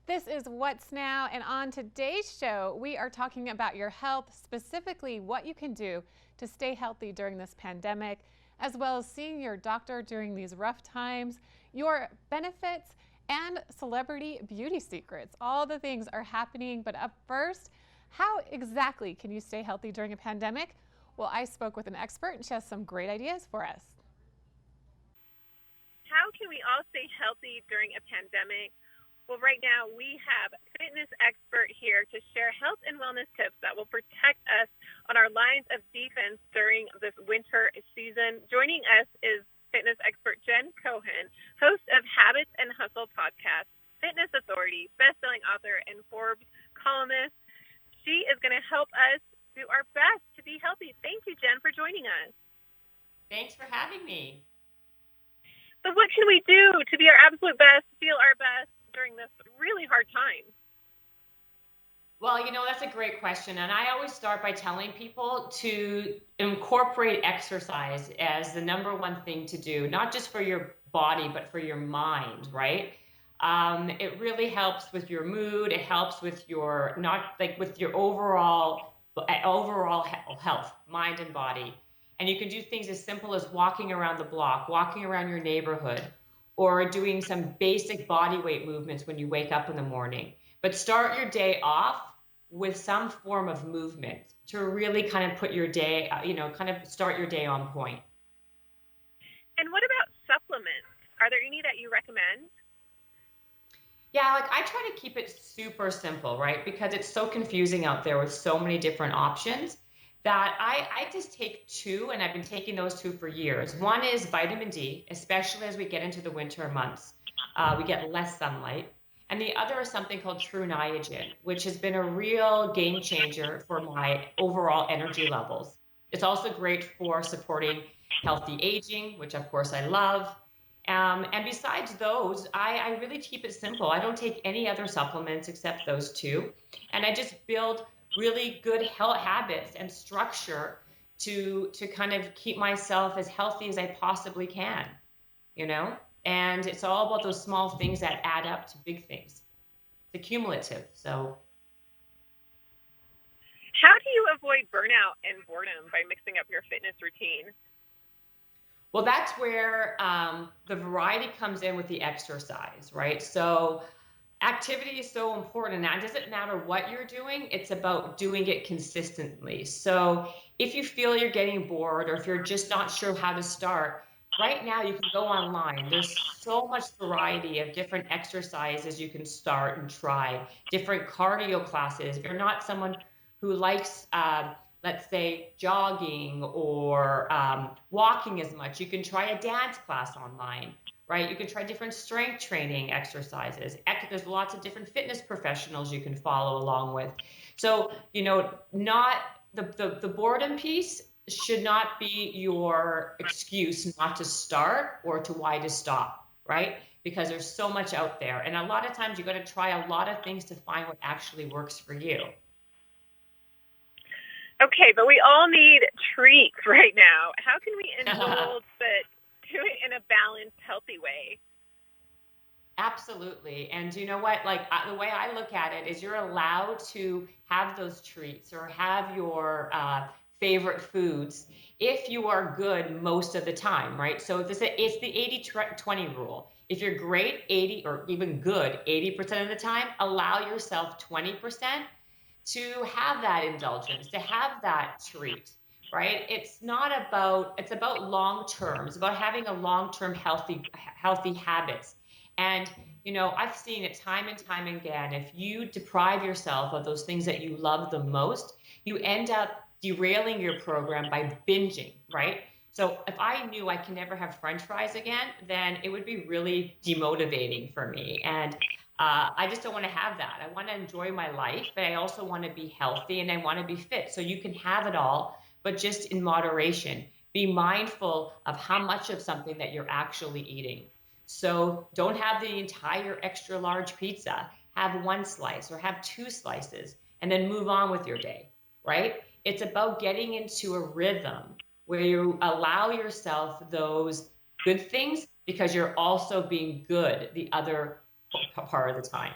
This is What's Now, and on today's show, we are talking about your health, specifically what you can do to stay healthy during this pandemic, as well as seeing your doctor during these rough times, your benefits, and celebrity beauty secrets. All the things are happening, but up first, how exactly can you stay healthy during a pandemic? Well, I spoke with an expert, and she has some great ideas for us. How can we all stay healthy during a pandemic? Well, right now we have fitness expert here to share health and wellness tips that will protect us on our lines of defense during this winter season. Joining us is fitness expert Jen Cohen, host of Habits and Hustle podcast, fitness authority, best-selling author, and Forbes columnist. She is going to help us do our best to be healthy. Thank you, Jen, for joining us. Thanks for having me. So what can we do to be our absolute best, feel our best during this really hard time? Well, that's a great question. And I always start by telling people to incorporate exercise as the number one thing to do, not just for your body, but for your mind, right? It really helps with your mood. It helps with your, not like with your overall health, mind and body. And you can do things as simple as walking around the block, walking around your neighborhood, or doing some basic body weight movements when you wake up in the morning. But start your day off with some form of movement to really kind of put your day, kind of start your day on point. And what about supplements? Are there any that you recommend? Yeah, like I try to keep it super simple, right? Because it's so confusing out there with so many different options that I just take two, and I've been taking those two for years. One is vitamin D, especially as we get into the winter months. We get less sunlight. And the other is something called True Niagen, which has been a real game changer for my overall energy levels. It's also great for supporting healthy aging, which of course I love. And besides those, I really keep it simple. I don't take any other supplements except those two. And I just build really good health habits and structure to kind of keep myself as healthy as I possibly can, you know? And it's all about those small things that add up to big things. It's accumulative. So How do you avoid burnout and boredom by mixing up your fitness routine? well, that's where the variety comes in with the exercise, right? So activity is so important. Now, it doesn't matter what you're doing, it's about doing it consistently. So if you feel you're getting bored, or if you're just not sure how to start, right now you can go online. There's so much variety of different exercises you can start and try, different cardio classes. If you're not someone who likes, let's say, jogging or walking as much, you can try a dance class online, right? You can try different strength training exercises. There's lots of different fitness professionals you can follow along with. So, not the boredom piece should not be your excuse not to start or to why to stop, right? Because there's so much out there. And a lot of times you got to try a lot of things to find what actually works for you. Okay, but we all need treats right now. How can we indulge but do it in a balanced, healthy way? Absolutely. And you know what? Like the way I look at it is you're allowed to have those treats or have your favorite foods if you are good most of the time, right? So it's the 80-20 rule. If you're great 80 or even good 80% of the time, allow yourself 20% to have that indulgence, to have that treat, right? It's about long term. It's about having a long term healthy habits. And I've seen it time and time again. If you deprive yourself of those things that you love the most, you end up derailing your program by binging, right? So if I knew I can never have French fries again, then it would be really demotivating for me. And I just don't want to have that. I want to enjoy my life, but I also want to be healthy and I want to be fit. So you can have it all, but just in moderation. Be mindful of how much of something that you're actually eating. So don't have the entire extra large pizza. Have one slice or have two slices and then move on with your day, right? It's about getting into a rhythm where you allow yourself those good things because you're also being good the other part of the time.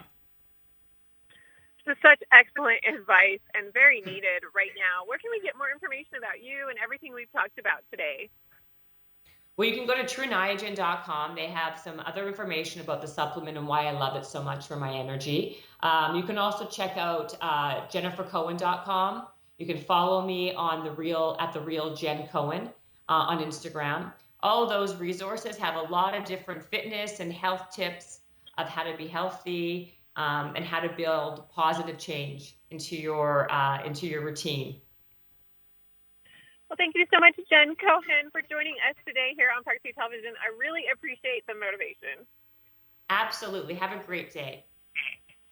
This is such excellent advice and very needed right now. Where can we get more information about you and everything we've talked about today? Well, you can go to TrueNiagen.com. They have some other information about the supplement and why I love it so much for my energy. You can also check out JenniferCohen.com. You can follow me on the real Jen Cohen on Instagram. All of those resources have a lot of different fitness and health tips of how to be healthy and how to build positive change into your routine. Well, thank you so much, Jen Cohen, for joining us today here on Park City Television. I really appreciate the motivation. Absolutely. Have a great day.